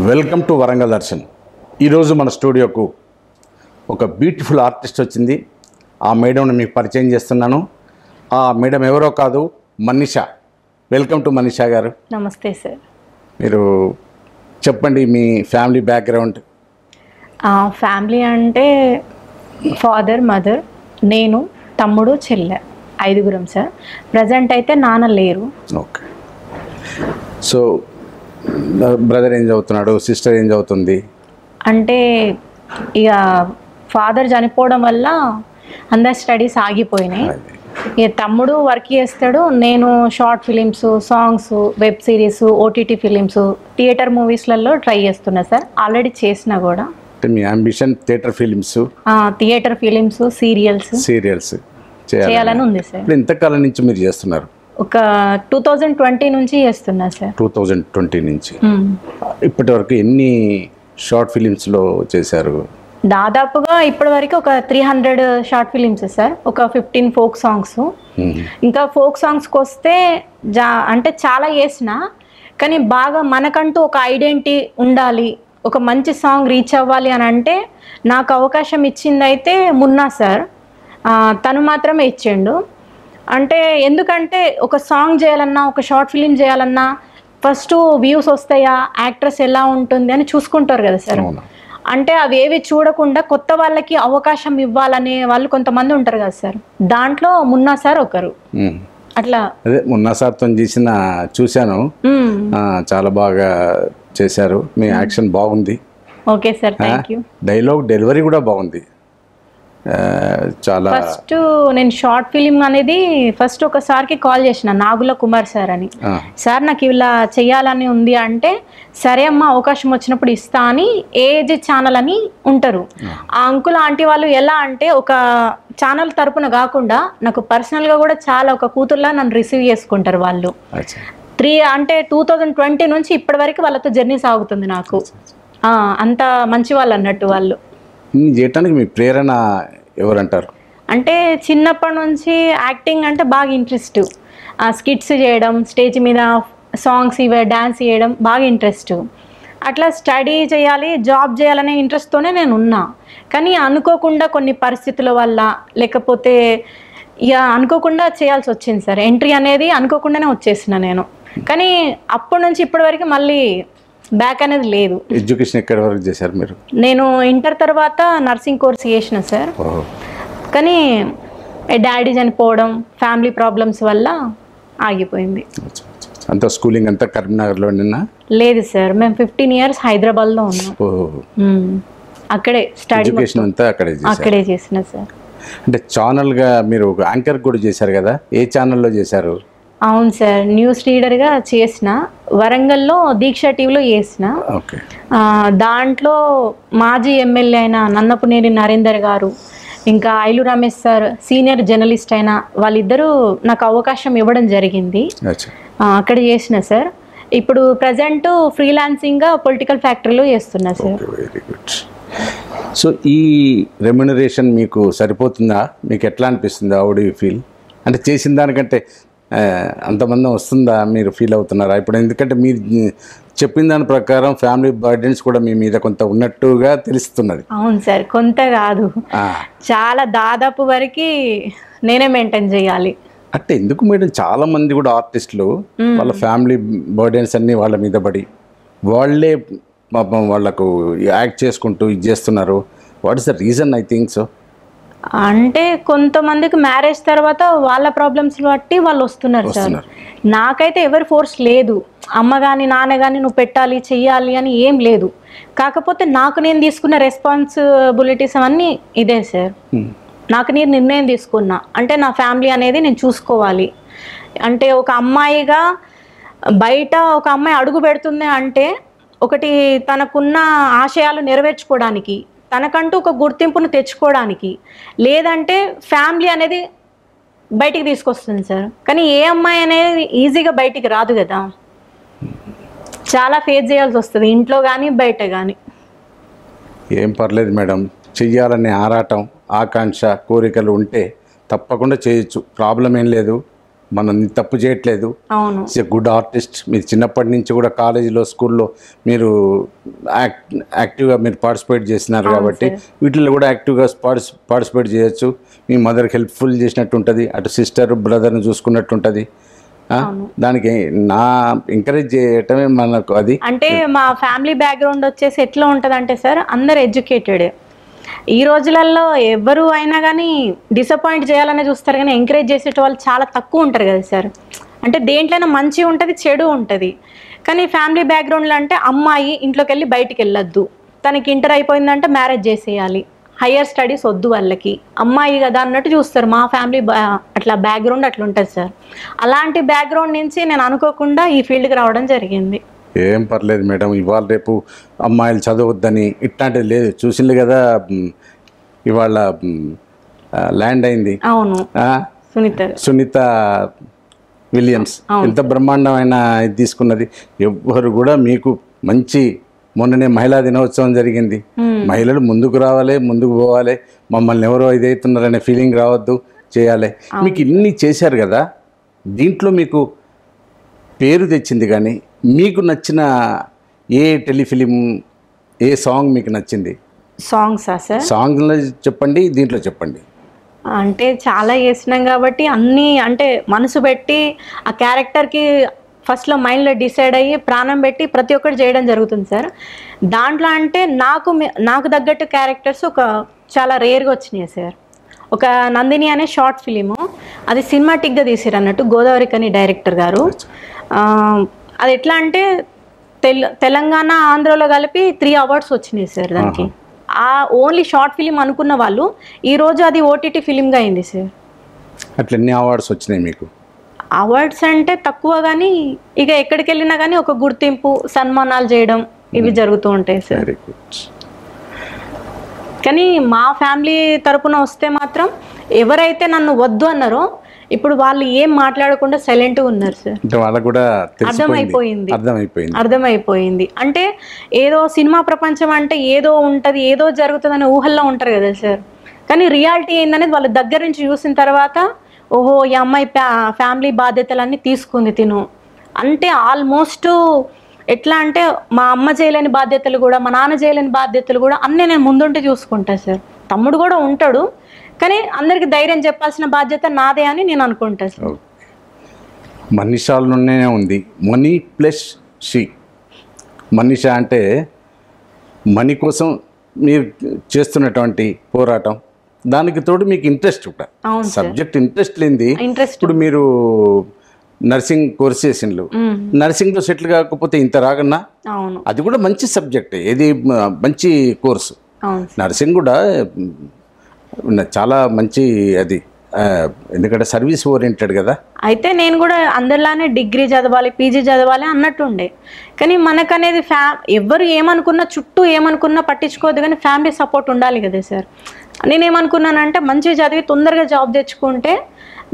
Welcome to Warangal Darshan. ఈరోజు మన స్టూడియోకు ఒక బ్యూటిఫుల్ ఆర్టిస్ట్ వచ్చింది. ఆ మేడంని మీకు పరిచయం చేస్తున్నాను. ఆ మేడం ఎవరో కాదు, మనీషా. వెల్కమ్ టు మనీషా గారు. నమస్తే సార్. మీరు చెప్పండి మీ ఫ్యామిలీ బ్యాక్గ్రౌండ్. ఫ్యామిలీ అంటే ఫాదర్, మదర్, నేను, తమ్ముడు, చెల్లె, 5గురం సార్. ప్రజెంట్ అయితే నాన్న లేరు. ఓకే. సో బ్రదర్ ఏం చదువుతున్నాడు, సిస్టర్ ఏం చదువుతుంది? అంటే ఇక ఫాదర్ చనిపోవడం వల్ల అందరి స్టడీస్ ఆగిపోయినాయి. ఇక తమ్ముడు వర్క్ చేస్తాడు, నేను short films, songs, web series, OTT films, theatre మూవీస్లలో ట్రై చేస్తున్నా సార్. ఆల్రెడీ చేసినా కూడా. మీ అంబిషన్ థియేటర్ ఫిలిమ్స్, సీరియల్స్ చేయాలని ఉంది సార్. ఇప్పుడు ఇంతకాలం నుంచి మీరు చేస్తున్నారు? ఒక 2020 నుంచి చేస్తున్నా సార్. 2020 నుంచి ఇప్పటి వరకు ఎన్ని షార్ట్ ఫిలిమ్స్లో చేశారు? దాదాపుగా ఇప్పటి వరకు ఒక 300 షార్ట్ ఫిలిమ్స్ సార్. ఒక 15 ఫోక్ సాంగ్స్. ఇంకా ఫోక్ సాంగ్స్కి వస్తే అంటే చాలా చేసిన, కానీ బాగా మనకంటూ ఒక ఐడెంటిటీ ఉండాలి, ఒక మంచి సాంగ్ రీచ్ అవ్వాలి అని అంటే నాకు అవకాశం ఇచ్చింది అయితే మున్నా సార్. తను మాత్రమే ఇచ్చిండు. అంటే ఎందుకంటే ఒక సాంగ్ చేయాలన్నా, ఒక షార్ట్ ఫిలిం చేయాలన్నా ఫస్ట్ వ్యూస్ వస్తాయా, యాక్ట్రెస్ ఎలా ఉంటుంది అని చూసుకుంటారు కదా సార్. అంటే అవి ఏవి చూడకుండా కొత్త వాళ్ళకి అవకాశం ఇవ్వాలనే వాళ్ళు కొంతమంది ఉంటారు కదా సార్. దాంట్లో మున్నా సార్ ఒకరు. అట్లా అదే మున్నా సార్తో చేసిన చూశాను, చాలా బాగా చేశారు. మీ యాక్షన్ బాగుంది. Okay sir, thank you. Dialogue delivery కూడా బాగుంది. చాలా ఫస్ట్ నేను షార్ట్ ఫిలిం అనేది ఫస్ట్ ఒకసారికి కాల్ చేసిన, నాగుల కుమార్ సార్ అని. సార్ నాకు ఇలా చెయ్యాలని ఉంది అంటే, సరే అమ్మ అవకాశం వచ్చినప్పుడు ఇస్తా అని ఏజ్ ఛానల్ అని ఉంటారు. ఆ అంకుల్ ఆంటీ వాళ్ళు ఎలా అంటే ఒక ఛానల్ తరపున కాకుండా నాకు పర్సనల్గా కూడా చాలా ఒక కూతుర్లా నన్ను రిసీవ్ చేసుకుంటారు వాళ్ళు. 2020 నుంచి ఇప్పటి వరకు వాళ్ళతో జర్నీ సాగుతుంది నాకు. అంత మంచి వాళ్ళు అన్నట్టు వాళ్ళు. చేయటానికి మీ ప్రేరణ ఎవరంటారు? అంటే చిన్నప్పటి నుంచి యాక్టింగ్ అంటే బాగా ఇంట్రెస్ట్. స్కిట్స్ చేయడం, స్టేజ్ మీద సాంగ్స్ డాన్స్ చేయడం బాగా ఇంట్రెస్ట్. అట్లా స్టడీ చేయాలి, జాబ్ చేయాలనే ఇంట్రెస్ట్తోనే నేను ఉన్నా. కానీ అనుకోకుండా కొన్ని పరిస్థితుల వల్ల, లేకపోతే ఇక అనుకోకుండా చేయాల్సి వచ్చింది సార్. ఎంట్రీ అనేది అనుకోకుండానే వచ్చేసిన నేను. కానీ అప్పటి నుంచి ఇప్పటి వరకు మళ్ళీ బ్యాక్ అనేది లేదు. ఎడ్యుకేషన్ ఎక్కడి వరకు చేశారు మీరు? నేను ఇంటర్ తర్వాత నర్సింగ్ కోర్స్ చేసిన సార్. కానీ డాడీ చనిపోవడం, ఫ్యామిలీ ప్రాబ్లమ్స్ వల్ల ఆగిపోయింది. అంతా స్కూలింగ్ అంతా కరీంనగర్లో? లేదు సార్, మేము 15 years హైదరాబాద్లో ఉన్నాం. అక్కడే స్టడీ అంతా అక్కడే చేసిన సార్. అంటే ఛానల్గా మీరు యాంకర్ కూడా చేశారు కదా, ఏ ఛానల్లో చేశారు? అవును సార్, న్యూస్ రీడర్గా చేసిన, వరంగల్లో దీక్ష టీవీలో చేసిన. దాంట్లో మాజీ ఎమ్మెల్యే అయిన నన్నపునేని నరేందర్ గారు, ఇంకా ఐలు రమేష్ సార్, సీనియర్ జర్నలిస్ట్ అయిన వాళ్ళిద్దరూ నాకు అవకాశం ఇవ్వడం జరిగింది. అక్కడ చేసిన సార్. ఇప్పుడు ప్రజెంట్ ఫ్రీలాన్సింగ్గా పొలిటికల్ ఫ్యాక్టరీలో చేస్తున్నా సార్. Very good. సో ఈ రెమ్యునరేషన్ మీకు సరిపోతుందా? మీకు ఎట్లా అనిపిస్తుంది? How do you feel? అంటే చేసిన దానికంటే అంతమంది వస్తుందా మీరు ఫీల్ అవుతున్నారా ఇప్పుడు? ఎందుకంటే మీరు చెప్పిన దాని ప్రకారం ఫ్యామిలీ బర్డెన్స్ కూడా మీ మీద కొంత ఉన్నట్టుగా తెలుస్తున్నది. అవును సార్, కొంత కాదు, చాలా దాదాపు వరకు నేనే మెయింటైన్ చేయాలి. అంటే ఎందుకు మేడం చాలా మంది కూడా ఆర్టిస్టులు వాళ్ళ ఫ్యామిలీ బర్డెన్స్ అన్నీ వాళ్ళ మీద పడి వాళ్ళే పాపం వాళ్ళకు యాక్ట్ చేసుకుంటూ ఇది చేస్తున్నారు. What is the reason? I think so. అంటే కొంతమందికి మ్యారేజ్ తర్వాత వాళ్ళ ప్రాబ్లమ్స్ బట్టి వాళ్ళు వస్తున్నారు సార్. నాకైతే ఎవరి ఫోర్స్ లేదు. అమ్మ కానీ నాన్న కానీ నువ్వు పెట్టాలి, చెయ్యాలి అని ఏం లేదు. కాకపోతే నాకు నేను తీసుకున్న రెస్పాన్సిబిలిటీస్ అవన్నీ ఇదే సార్. నాకు నేను నిర్ణయం తీసుకున్నా, అంటే నా ఫ్యామిలీ అనేది నేను చూసుకోవాలి. అంటే ఒక అమ్మాయిగా బయట ఒక అమ్మాయి అడుగు పెడుతుంది అంటే ఒకటి తనకున్న ఆశయాలు నెరవేర్చుకోవడానికి, తనకంటూ ఒక గుర్తింపును తెచ్చుకోవడానికి, లేదంటే ఫ్యామిలీ అనేది బయటికి తీసుకొస్తుంది సార్. కానీ ఏ అమ్మాయి అనేది ఈజీగా బయటికి రాదు కదా, చాలా ఫేస్ చేయాల్సి వస్తుంది ఇంట్లో కానీ బయట కానీ. ఏం పర్లేదు మేడం, చెయ్యాలనే ఆరాటం, ఆకాంక్ష, కోరికలు ఉంటే తప్పకుండా చేయొచ్చు, ప్రాబ్లం ఏం లేదు. మనం తప్పు చేయట్లేదు, అవును ఇట్స్ ఎ గుడ్ ఆర్టిస్ట్. మీరు చిన్నప్పటి నుంచి కూడా కాలేజీలో స్కూల్లో మీరు యాక్టివ్గా మీరు పార్టిసిపేట్ చేస్తున్నారు కాబట్టి వీటిల్లో కూడా యాక్టివ్గా పార్టిసిపేట్ చేయొచ్చు. మీ మదర్కి హెల్ప్ఫుల్ చేసినట్టు ఉంటుంది, అటు సిస్టర్ బ్రదర్ని చూసుకున్నట్టు ఉంటుంది. దానికి నా ఎంకరేజ్ చేయటమే మనకు అది. అంటే మా ఫ్యామిలీ బ్యాక్గ్రౌండ్ వచ్చేసి ఎట్లా ఉంటుంది అంటే సార్, అందరు ఎడ్యుకేటెడ్. ఈ రోజులలో ఎవరు అయినా కానీ డిసప్పాయింట్ చేయాలనే చూస్తారు, కానీ ఎంకరేజ్ చేసే వాళ్ళు చాలా తక్కువ ఉంటారు కదా సార్. అంటే దేంట్లోనే మంచి ఉంటుంది, చెడు ఉంటుంది. కానీ ఫ్యామిలీ బ్యాక్గ్రౌండ్లో అంటే అమ్మాయి ఇంట్లోకి వెళ్ళి బయటికి వెళ్ళొద్దు, తనకి ఇంటర్ అయిపోయిందంటే మ్యారేజ్ చేసేయాలి, హయ్యర్ స్టడీస్ వద్దు వాళ్ళకి, అమ్మాయి కదా అన్నట్టు చూస్తారు. మా ఫ్యామిలీ అట్లా బ్యాక్గ్రౌండ్ అట్లా ఉంటుంది సార్. అలాంటి బ్యాక్గ్రౌండ్ నుంచి నేను అనుకోకుండా ఈ ఫీల్డ్కి రావడం జరిగింది. ఏం పర్లేదు మేడం, ఇవాళ రేపు అమ్మాయిలు చదవద్దని ఇట్లాంటిది లేదు. చూసింది కదా ఇవాళ ల్యాండ్ అయింది. అవును, సునీత విలియమ్స్ ఎంత బ్రహ్మాండమైన ఇది తీసుకున్నది. ఎవ్వరు కూడా మీకు మంచి, మొన్ననే మహిళా దినోత్సవం జరిగింది. మహిళలు ముందుకు రావాలి, ముందుకు పోవాలి, మమ్మల్ని ఎవరో ఇదవుతున్నారనే ఫీలింగ్ రావద్దు, చేయాలి. మీకు ఇన్ని చేశారు కదా, దీంట్లో మీకు పేరు తెచ్చింది. కానీ మీకు నచ్చిన ఏ టెలిఫిలిం, ఏ సాంగ్ మీకు నచ్చింది? సాంగ్సా సార్? సాంగ్లో చెప్పండి, దీంట్లో చెప్పండి. అంటే చాలా చేసినాం కాబట్టి అన్నీ అంటే మనసు పెట్టి ఆ క్యారెక్టర్కి ఫస్ట్లో మైండ్లో డిసైడ్ అయ్యి ప్రాణం పెట్టి ప్రతి ఒక్కటి చేయడం జరుగుతుంది సార్. దాంట్లో అంటే నాకు తగ్గట్టు క్యారెక్టర్స్ ఒక చాలా రేర్గా వచ్చినాయి సార్. ఒక నందిని అనే షార్ట్ ఫిలిము, అది సినిమాటిక్గా తీసారు అన్నట్టు, గోదావరి కని డైరెక్టర్ గారు. అది ఎట్లా అంటే తెలంగాణ ఆంధ్రలో కలిపి 3 అవార్డ్స్ వచ్చినాయి సార్ దానికి. ఆ ఓన్లీ షార్ట్ ఫిలిం అనుకున్న వాళ్ళు ఈరోజు అది ఓటీటీ ఫిలింగా అయింది సార్. అట్లా ఎన్ని అవార్డ్స్ వచ్చినాయి మీకు? అవార్డ్స్ అంటే తక్కువ, కానీ ఇక ఎక్కడికి వెళ్ళినా కానీ ఒక గుర్తింపు, సన్మానాలు చేయడం ఇవి జరుగుతూ ఉంటాయి సార్. Very good. కానీ మా ఫ్యామిలీ తరపున వస్తే మాత్రం ఎవరైతే నన్ను వద్దు అన్నారో ఇప్పుడు వాళ్ళు ఏం మాట్లాడకుండా సైలెంట్గా ఉన్నారు సార్. వాళ్ళకు కూడా అర్థమైపోయింది. అంటే ఏదో సినిమా ప్రపంచం అంటే ఏదో ఉంటుంది, ఏదో జరుగుతుందనే ఊహల్లో ఉంటారు కదా సార్. కానీ రియాలిటీ ఏందనేది వాళ్ళ దగ్గర నుంచి చూసిన తర్వాత, ఓహో ఈ అమ్మాయి ఫ్యామిలీ బాధ్యతలన్నీ తీసుకుంది తిను. అంటే ఆల్మోస్ట్ ఎట్లా అంటే మా అమ్మ చేయలేని బాధ్యతలు కూడా, మా నాన్న చేయలేని బాధ్యతలు కూడా అన్నీ నేను ముందుంటే చూసుకుంటా సార్. తమ్ముడు కూడా ఉంటాడు, కానీ అందరికి ధైర్యం చెప్పాల్సిన బాధ్యత నాదే అని నేను అనుకుంటా సార్. మనీషాలోనే ఉంది మనీ ప్లస్ షీ. మనీష అంటే మనీ కోసం మీరు చేస్తున్నటువంటి పోరాటం, దానికి తోడు మీకు ఇంట్రెస్ట్ కూడా, సబ్జెక్ట్ ఇంట్రెస్ట్ లేనిది. ఇప్పుడు మీరు నర్సింగ్ కోర్స్ చేసిండ్రు, నర్సింగ్లో సెటిల్ కాకపోతే ఇంత రాగన్నా, అది కూడా మంచి సబ్జెక్ట్, ఏది మంచి కోర్సు. నర్సింగ్ కూడా చాలా మంచి అది, ఎందుకంటే సర్వీస్ ఓరియంటెడ్ కదా. అయితే నేను కూడా అందరిలానే డిగ్రీ చదవాలి, పీజీ చదవాలి అన్నట్టుండే. కానీ మనకనేది ఎవరు ఏమనుకున్నా, చుట్టూ ఏమనుకున్నా పట్టించుకోవద్దు, కానీ ఫ్యామిలీ సపోర్ట్ ఉండాలి కదా సార్. నేనేమనుకున్నానంటే మంచిగా చదివి తొందరగా జాబ్ తెచ్చుకుంటే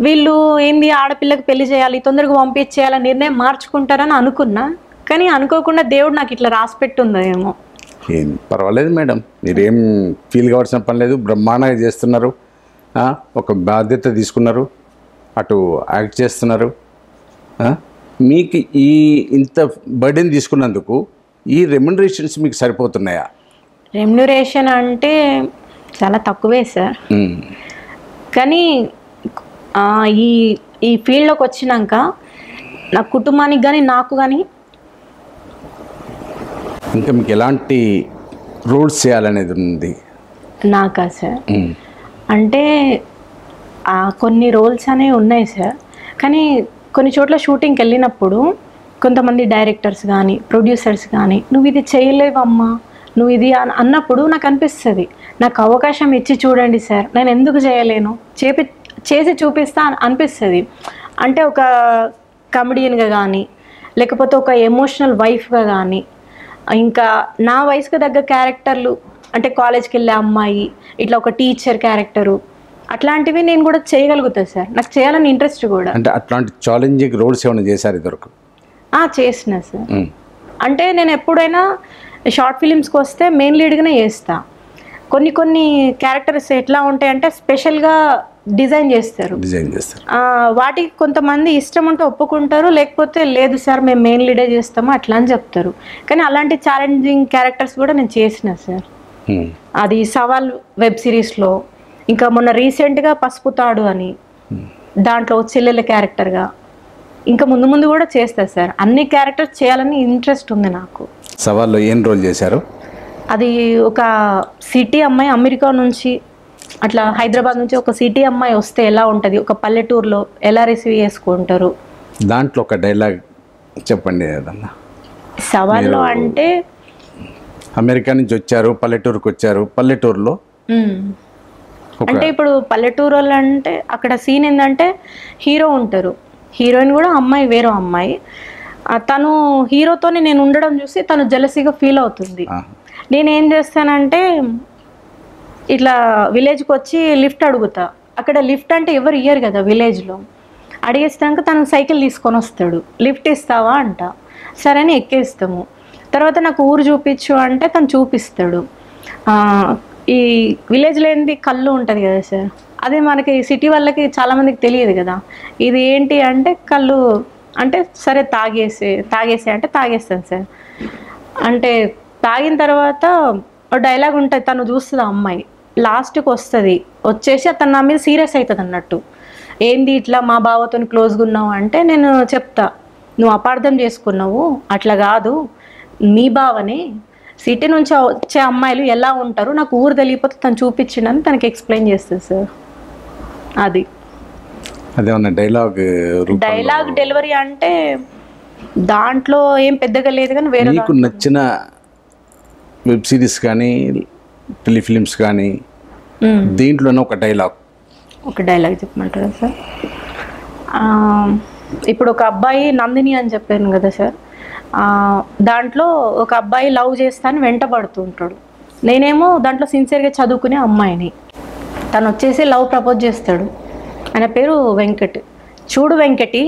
వీళ్ళు ఏంది ఆడపిల్లకి పెళ్లి చేయాలి, తొందరగా పంపించేయాలని నిర్ణయం మార్చుకుంటారని అనుకున్నా. కానీ అనుకోకుండా దేవుడు నాకు ఇట్లా రాసి పెట్టుందో ఏమో. ఏం పర్వాలేదు మేడం, మీరేం ఫీల్ కావాల్సిన పని లేదు. బ్రహ్మాండంగా చేస్తున్నారు, ఒక బాధ్యత తీసుకున్నారు, అటు యాక్ట్ చేస్తున్నారు. మీకు ఈ ఇంత బర్డెన్ తీసుకున్నందుకు ఈ రెమ్యునరేషన్స్ మీకు సరిపోతున్నాయా? రెమ్యునరేషన్ అంటే చాలా తక్కువే సార్. కానీ ఈ ఫీల్డ్లోకి వచ్చినాక నా కుటుంబానికి కానీ నాకు కానీ ఇంకా మీకు ఎలాంటి రోల్స్ చేయాలనేది ఉంది నాకా సార్? అంటే కొన్ని రోల్స్ అనేవి ఉన్నాయి సార్. కానీ కొన్ని చోట్ల షూటింగ్కి వెళ్ళినప్పుడు కొంతమంది డైరెక్టర్స్ కానీ ప్రొడ్యూసర్స్ కానీ నువ్వు ఇది చేయలేవమ్మా, నువ్వు ఇది అన్నప్పుడు నాకు అనిపిస్తుంది, నాకు అవకాశం ఇచ్చి చూడండి సార్, నేను ఎందుకు చేయలేను, చేసి చూపిస్తా అనిపిస్తుంది. అంటే ఒక కమెడియన్గా కానీ, లేకపోతే ఒక ఎమోషనల్ వైఫ్గా కానీ, ఇంకా నా వయసుకు తగ్గ క్యారెక్టర్లు, అంటే కాలేజ్కి వెళ్ళే అమ్మాయి, ఇట్లా ఒక టీచర్ క్యారెక్టరు, అట్లాంటివి నేను కూడా చేయగలుగుతాను సార్. నాకు చేయాలని ఇంట్రెస్ట్ కూడా. అంటే అట్లాంటి ఛాలెంజింగ్ రోల్స్ ఏమైనా చేశారు ఇదివరకు? చేసిన సార్. అంటే నేను ఎప్పుడైనా షార్ట్ ఫిలిమ్స్కి వస్తే మెయిన్ లీడ్గానే చేస్తా. కొన్ని క్యారెక్టర్స్ ఎట్లా ఉంటాయంటే స్పెషల్గా డిజైన్ చేస్తారు. వాటికి కొంతమంది ఇష్టం ఉంటే ఒప్పుకుంటారు, లేకపోతే లేదు సార్ మేము మెయిన్ లీడే చేస్తాము అట్లా అని చెప్తారు. కానీ అలాంటి ఛాలెంజింగ్ క్యారెక్టర్స్ కూడా నేను చేసిన సార్. అది సవాల్ వెబ్ సిరీస్లో, ఇంకా మొన్న రీసెంట్గా పసుపు తాడు అని దాంట్లో చెల్లెల క్యారెక్టర్గా, ఇంకా ముందు ముందు కూడా చేస్తా సార్. అన్ని క్యారెక్టర్స్ చేయాలని ఇంట్రెస్ట్ ఉంది నాకు. సవాల్లో ఏం రోల్ చేశారు? అది ఒక సిటీ అమ్మాయి అమెరికా నుంచి అట్లా హైదరాబాద్ నుంచి ఒక సిటీ అమ్మాయి వస్తే ఎలా ఉంటుంది, ఒక పల్లెటూరులో ఎలా రిసీవ్ చేసుకుంటారు. దాంట్లో ఒక డైలాగ్ చెప్పండి ఏదన్నా. సవాల్లో అంటే అమెరికా నుంచి వచ్చారు, పల్లెటూరుకి వచ్చారు, పల్లెటూరులో అంటే ఇప్పుడు పల్లెటూరు వాళ్ళు అంటే అక్కడ సీన్ ఏంటంటే హీరో ఉంటారు, హీరోయిన్ కూడా అమ్మాయి వేరే అమ్మాయి. తను హీరోతోనే నేను ఉండడం చూసి తను జెలసీగా ఫీల్ అవుతుంది. నేనేం చేస్తానంటే ఇట్లా విలేజ్కి వచ్చి లిఫ్ట్ అడుగుతా. అక్కడ లిఫ్ట్ అంటే ఎవరు ఇయ్యరు కదా విలేజ్లో. అడిగేస్తాక తను సైకిల్ తీసుకొని వస్తాడు, లిఫ్ట్ ఇస్తావా అంట. సరే అని ఎక్కేస్తాము. తర్వాత నాకు ఊరు చూపించు అంటే తను చూపిస్తాడు. ఈ విలేజ్లో ఏంటి కళ్ళు ఉంటుంది కదా సార్, అదే మనకి సిటీ వాళ్ళకి చాలామందికి తెలియదు కదా. ఇది ఏంటి అంటే కళ్ళు అంటే సరే తాగేసే అంటే తాగేస్తాను సార్. అంటే తాగిన తర్వాత డైలాగ్ ఉంటుంది, తను చూస్తుంది అమ్మాయి, లాస్ట్కి వస్తుంది, వచ్చేసి అతను నా మీద సీరియస్ అవుతుంది అన్నట్టు. ఏంది ఇట్లా మా బావతో క్లోజ్గా ఉన్నావు అంటే నేను చెప్తా, నువ్వు అపార్థం చేసుకున్నావు, అట్లా కాదు, మీ బావని సిటీ నుంచి వచ్చే అమ్మాయిలు ఎలా ఉంటారు నాకు ఊరు తెలియకపోతే తను చూపించిండని తనకి ఎక్స్ప్లెయిన్ చేస్తుంది సార్. అది అదేమన్నా డైలాగ్ డెలివరీ అంటే దాంట్లో ఏం పెద్దగా లేదు, కానీ వేరే మీకు నచ్చిన వెబ్ సిరీస్ కానీ టెలిఫిలిమ్స్ కానీ దీంట్లోనే ఒక డైలాగ్ చెప్పమంటారా సార్? ఇప్పుడు ఒక అబ్బాయి నందిని అని చెప్పాను కదా సార్, దాంట్లో ఒక అబ్బాయి లవ్ చేస్తాను వెంటబడుతూ ఉంటాడు. నేనేమో దాంట్లో సిన్సియర్గా చదువుకునే అమ్మాయిని. తను వచ్చేసి లవ్ ప్రపోజ్ చేస్తాడు. ఆయన పేరు వెంకట్. చూడు వెంకటి,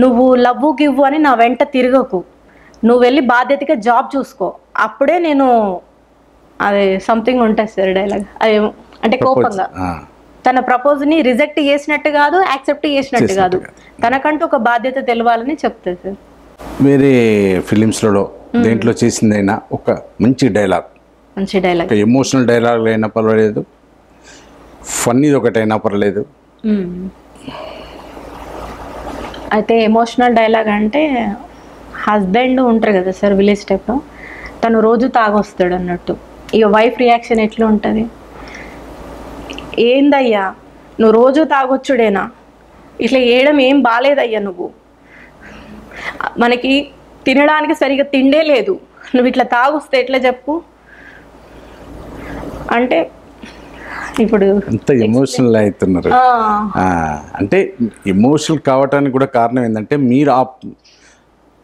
నువ్వు లవ్వు గివ్వు అని నా వెంట తిరగకు, నువ్వు వెళ్ళి బాధ్యతగా జాబ్ చూసుకో, అప్పుడే నేను అది సంథింగ్ ఉంటుంది సార్ డైలాగ్. అది అంటే కోపంగా తన ప్రపోజ్ని రిజెక్ట్ చేసినట్టు కాదు, యాక్సెప్ట్ చేసినట్టు కాదు, తనకంటూ ఒక బాధ్యత తెలవాలని చెప్తారు సార్. వేరే ఫిలిమ్స్లో దేంట్లో చేసిందైనా ఒక మంచి డైలాగ్, ఎమోషనల్ డైలాగ్ అయినా పర్వాలేదు, ఫన్నీ ఒకటైనా పర్వాలేదు. అయితే ఎమోషనల్ డైలాగ్ అంటే హస్బెండ్ ఉంటారు కదా సార్ విలేజ్ టైప్లో, తను రోజు తాగొస్తాడు అన్నట్టు. ఇక వైఫ్ రియాక్షన్ ఎట్లా ఉంటుంది, ఏందయ్యా నువ్వు రోజు తాగొచ్చుడేనా, ఇట్లా వేయడం ఏం బాగాలేదయ్యా, నువ్వు మనకి తినడానికి సరిగా తిండే లేదు, నువ్వు ఇట్లా తాగొస్తే ఎట్లా చెప్పు అంటే. ఇప్పుడు అంత ఎమోషనల్ అవుతున్నారు అంటే ఎమోషనల్ కావటానికి కూడా కారణం ఏంటంటే మీరు ఆ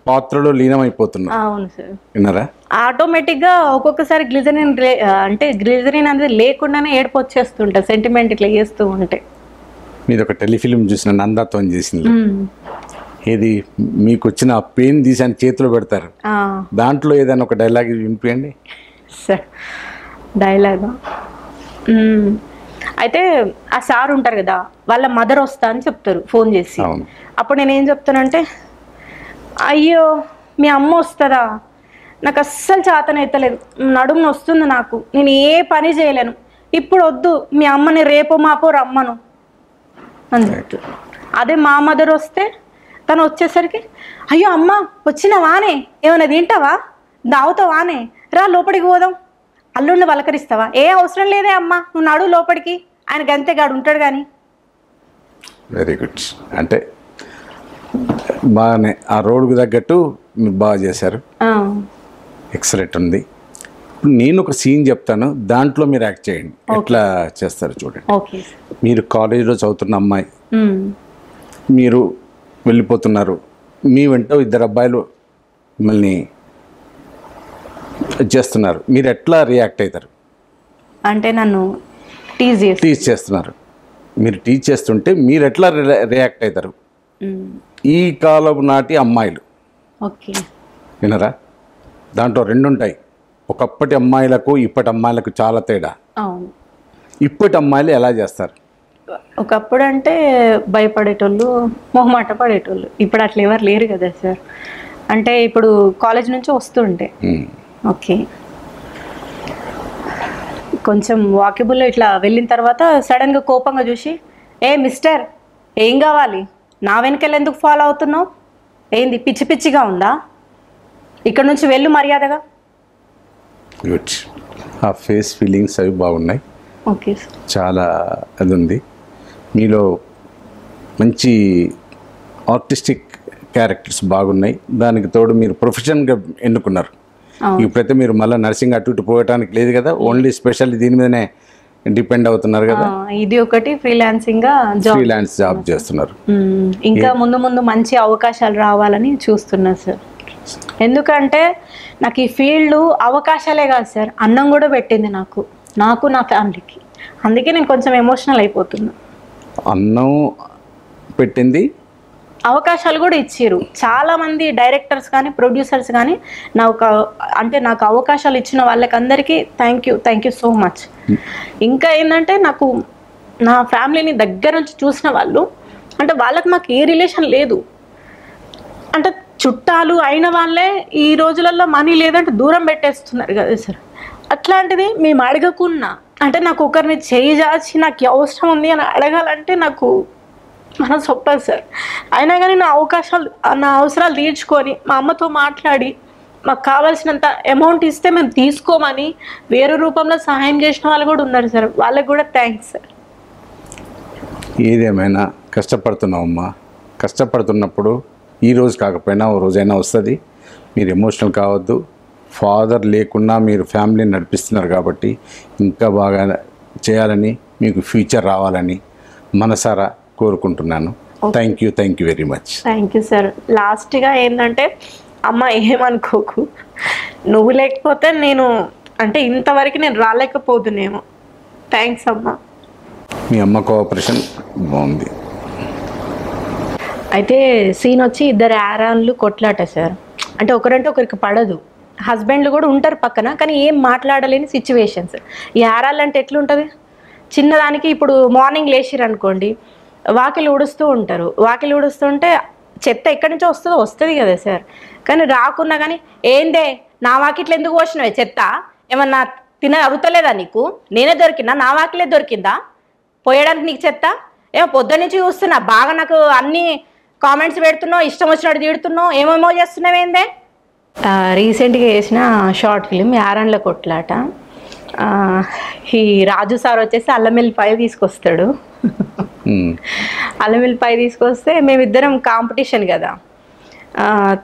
పాత్రలో లీనమైపోతున్నారు. అవును సార్, విన్నారా? ఆటోమేటిక్గా ఒక్కొక్కసారి గ్లిజరిన్ అంటే గ్లిజరిన్ అనేది లేకుండానే ఏడుపు వచ్చేస్తుంటుంది సెంటిమెంట్ ఇట్లా చేస్తూ ఉంటే. మీరు ఒక టెలిఫిలిం చూసిన నందాతో చేసింది, ఏది మీకు వచ్చిన పెయిన్ తీసి అని చేతిలో పెడతారు, దాంట్లో ఏదైనా ఒక డైలాగ్ వినిపించండి సార్. డైలాగ్ అయితే ఆ సార్ ఉంటారు కదా, వాళ్ళ మదర్ వస్తా అని చెప్తారు ఫోన్ చేసి. అప్పుడు నేను ఏం చెప్తానంటే, అయ్యో మీ అమ్మ వస్తుందా, నాకు అస్సలు చేతనైతలేదు, నడుమును వస్తుంది నాకు, నేను ఏ పని చేయలేను, ఇప్పుడు వద్దు, మీ అమ్మని రేపు మాపో రమ్మను అని చెప్తారు. అదే మా మదర్ వస్తే తను వచ్చేసరికి, అయ్యో అమ్మ వచ్చినవానే, ఏమైనా తింటావా, దావుతావానే, రా లోపలికి పోదాం, అల్లుడిని పలకరిస్తావా, ఏ అవసరం లేదే అమ్మ, నువ్వు నడు లోపలికి, ఆయన గంతేగాడు ఉంటాడు కానీ. Very good. అంటే బాగానే ఆ రోడ్కు తగ్గట్టు మీరు బాగా చేశారు, ఎక్సలెంట్ ఉంది. నేను ఒక సీన్ చెప్తాను, దాంట్లో మీరు యాక్ట్ చేయండి, ఎట్లా చేస్తారు చూడండి. మీరు కాలేజీలో చదువుతున్న అమ్మాయి, మీరు వెళ్ళిపోతున్నారు, మీ వెంట ఇద్దరు అబ్బాయిలు మిమ్మల్ని చేస్తున్నారు, మీరు ఎట్లా రియాక్ట్ అవుతారు? అంటే నన్ను టీజ్ చేస్తున్నారు, మీరు టీచ్ చేస్తుంటే మీరు ఎట్లా రియాక్ట్ అవుతారు? ఈ కాలం నాటి అమ్మాయిలు వినరా, దాంట్లో రెండు ఉంటాయి, ఒకప్పటి అమ్మాయిలకు ఇప్పటి అమ్మాయిలకు చాలా తేడా. ఇప్పటి అమ్మాయిలు ఎలా చేస్తారు, ఒకప్పుడు అంటే భయపడేటోళ్ళు, మొహమాట పడేటోళ్ళు. ఇప్పుడు అట్లా ఎవరు లేరు కదా సార్. అంటే ఇప్పుడు కాలేజ్ నుంచి వస్తుంటే ఓకే కొంచెం వాకబుల్లో ఇట్లా వెళ్ళిన తర్వాత సడన్గా కోపంగా చూసి, ఏ మిస్టర్ ఏం కావాలి, నా వెనకాల ఎందుకు ఫాలో అవుతున్నావు, ఏంది పిచ్చి పిచ్చిగా ఉందా, ఇక్కడ నుంచి వెళ్ళు మర్యాదగా. గుడ్. ఆ ఫేస్ ఫీలింగ్స్ అవి బాగున్నాయి. Okay sir. చాలా అది ఉంది మీలో, మంచి ఆర్టిస్టిక్ క్యారెక్టర్స్ బాగున్నాయి. దానికి తోడు మీరు ప్రొఫెషన్గా ఎన్నుకున్నారు. ఇప్పుడైతే మీరు మళ్ళీ నర్సింగ్ అటు ఇటు పోయటానికి లేదు కదా, ఓన్లీ స్పెషల్ దీని మీదనే డిపెండ్ అవుతున్నారు కదా. ఇది ఒకటి ఫ్రీలాన్సింగ్ ఫ్రీలాన్స్ జాబ్ చేస్తున్నారు. ఇంకా ముందు ముందు మంచి అవకాశాలు రావాలని చూస్తున్నా సార్. ఎందుకంటే నాకు ఈ ఫీల్డ్ అవకాశాలే కాదు సార్, అన్నం కూడా పెట్టింది నాకు నా ఫ్యామిలీకి. అందుకే నేను కొంచెం ఎమోషనల్ అయిపోతున్నా. అన్నం పెట్టింది, అవకాశాలు కూడా ఇచ్చారు. చాలామంది డైరెక్టర్స్ కానీ ప్రొడ్యూసర్స్ కానీ నాకు అవకాశాలు ఇచ్చిన వాళ్ళకందరికీ థ్యాంక్ యూ సో మచ్. ఇంకా ఏంటంటే నాకు నా ఫ్యామిలీని దగ్గర నుంచి చూసిన వాళ్ళు, అంటే వాళ్ళకి మాకు ఏ రిలేషన్ లేదు, అంటే చుట్టాలు అయిన వాళ్ళే ఈ రోజులలో మనీ లేదంటే దూరం పెట్టేస్తున్నారు కదా సార్. అట్లాంటిది మేము అడగకున్నా, అంటే నాకు ఒకరిని చేయి చాచి నాకు అవసరం ఉంది అని అడగాలంటే నాకు మనసు ఒప్పదు సార్. అయినా కానీ నా అవసరాలు తీర్చుకొని మా అమ్మతో మాట్లాడి మాకు కావాల్సినంత అమౌంట్ ఇస్తే మేము తీసుకోమని వేరే రూపంలో సహాయం చేసిన వాళ్ళు కూడా ఉన్నారు సార్. వాళ్ళకి కూడా థ్యాంక్స్ సార్. ఏదేమైనా కష్టపడుతున్నావమ్మా. కష్టపడుతున్నప్పుడు ఈ రోజు కాకపోయినా ఓ రోజైనా వస్తుంది. మీరు ఎమోషనల్ కావద్దు. ఫాదర్ లేకున్నా మీరు ఫ్యామిలీని నడిపిస్తున్నారు కాబట్టి ఇంకా బాగా చేయాలని, మీకు ఫ్యూచర్ రావాలని మనసారా కోరుకుంటున్నాను. Thank you very much. Thank you sir. లాస్ట్గా ఏంటంటే అమ్మ ఏమనుకోకు, నువ్వు లేకపోతే నేను అంటే ఇంతవరకు నేను రాలేకపోతున్నానేమో. థ్యాంక్స్ అమ్మ. మీ అమ్మ కోఆపరేషన్ బాగుంది. అయితే సీన్ వచ్చి ఇద్దరు ఆరాన్లు కొట్లాట సార్. అంటే ఒకరంటే ఒకరికి పడదు. హస్బెండ్లు కూడా ఉంటారు పక్కన, కానీ ఏం మాట్లాడలేని సిచ్యువేషన్స్. ఈ ఆరాలు అంటే ఎట్లుంటుంది, చిన్నదానికి ఇప్పుడు మార్నింగ్ లేచిరు అనుకోండి, వాకిలు ఊడుస్తూ ఉంటారు. వాకిలు ఊడుస్తుంటే చెత్త ఎక్కడి నుంచో వస్తుంది కదా సార్. కానీ రాకున్నా కానీ ఏందే నా వాకిట్లు ఎందుకు పోసినవే చెత్త, ఏమన్నా అరుగుతలేదా నీకు, నేనే దొరికినా, నా వాకిలే దొరికిందా పోయడానికి నీకు చెత్త, ఏమో పొద్దు నుంచి చూస్తున్నా బాగా నాకు అన్ని కామెంట్స్ పెడుతున్నావు, ఇష్టం వచ్చినట్టు తిడుతున్నావు, ఏమేమో చేస్తున్నావేందే. రీసెంట్గా చేసిన షార్ట్ ఫిలిం యారాన్ల కొట్లాట. ఈ రాజు సార్ వచ్చేసి అల్లం వెల్లిపాయ తీసుకొస్తాడు. అల్లం వెల్లిపాయ తీసుకొస్తే మేమిద్దరం కాంపిటీషన్ కదా,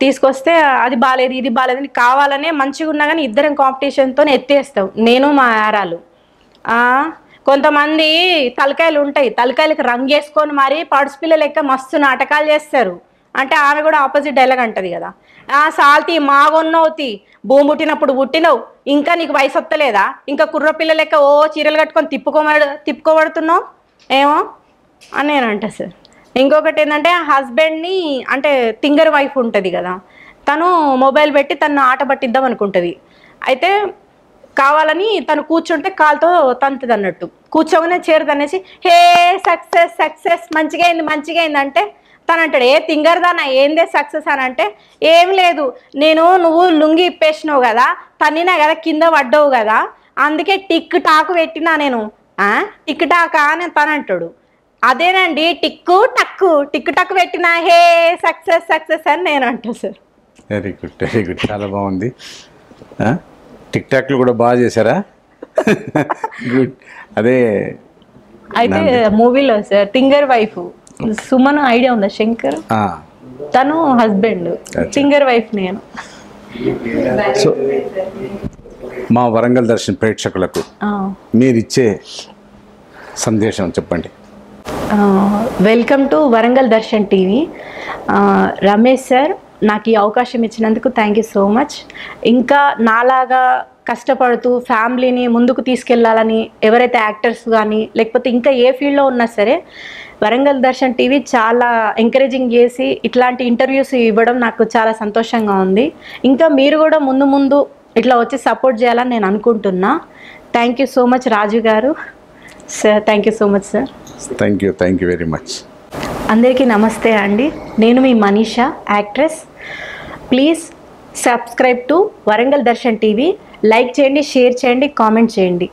తీసుకొస్తే అది బాగాలేదు ఇది బాగాలేదు కావాలనే మంచిగా ఉన్నా కానీ ఇద్దరం కాంపిటీషన్తో ఎత్తేస్తాం నేను మా యారాలు. కొంతమంది తలకాయలు ఉంటాయి, తలకాయలకు రంగు వేసుకొని మరి పడుసు లెక్క మస్తు నాటకాలు చేస్తారు. అంటే ఆమె కూడా ఆపోజిట్ డైలాగ్ అంటది కదా, సాల్తీ మాగొన్నవుతి, భూమి పుట్టినప్పుడు పుట్టినవు, ఇంకా నీకు వయసు వస్తలేదా, ఇంకా కుర్ర పిల్ల లెక్క ఓ చీరలు కట్టుకొని తిప్పుకోబడుతున్నావు ఏమో అని నేను అంటా సార్. ఇంకొకటి ఏంటంటే హస్బెండ్ని అంటే తింగర్ వైఫ్ ఉంటుంది కదా, తను మొబైల్ పెట్టి తను ఆట పట్టిద్దాం అనుకుంటుంది. అయితే కావాలని తను కూర్చుంటే కాలుతో తంతుంది అన్నట్టు, కూర్చోగానే చేరుదనేసి హే సక్సెస్ మంచిగా అయింది అంటే తను అంటాడు, ఏ తింగరదానా ఏందే సక్సెస్ అని అంటే, ఏం లేదు నువ్వు లుంగి ఇప్పేసినావు కదా, తన్నినా కదా, కింద పడ్డావు కదా, అందుకే టిక్ టాక్ పెట్టినా నేను. టిక్ టాకా అని తను అంటాడు. అదేనండి టిక్ టక్ పెట్టినా హే సక్సెస్ అని నేను అంటా సార్. వెరీ గుడ్ చాలా బాగుంది. టిక్ టాక్లు కూడా బాగా చేశారా? గుడ్. అదే అయితే మూవీలో సార్ తింగర్ వైఫ్ సుమన్ ఐడియా ఉందా, శంకర్ తను హస్బెండ్, సింగర్ వైఫ్ నేను. సో మా వరంగల్ దర్శన్ ప్రేక్షకులకు మీరిచ్చే సందేశం చెప్పండి. Welcome to Warangal Darshan TV. Ramesh sir నాకు ఈ అవకాశం ఇచ్చినందుకు థ్యాంక్ యూ సో మచ్. ఇంకా నాలాగా కష్టపడుతూ ఫ్యామిలీని ముందుకు తీసుకెళ్లాలని ఎవరైతే యాక్టర్స్ కానీ లేకపోతే ఇంకా ఏ ఫీల్డ్లో ఉన్నా సరే వరంగల్ దర్శన్ టీవీ చాలా ఎంకరేజింగ్ చేసి ఇట్లాంటి ఇంటర్వ్యూస్ ఇవ్వడం నాకు చాలా సంతోషంగా ఉంది. ఇంకా మీరు కూడా ముందు ఇట్లా వచ్చి సపోర్ట్ చేయాలని నేను అనుకుంటున్నా. Thank you so much Raju garu. Sir thank you so much sir. Thank you very much. అందరికీ నమస్తే అండి. నేను మీ Manisha, actress. Please subscribe to Warangal Darshan TV. Like చేయండి, షేర్ చేయండి, కామెంట్ చేయండి.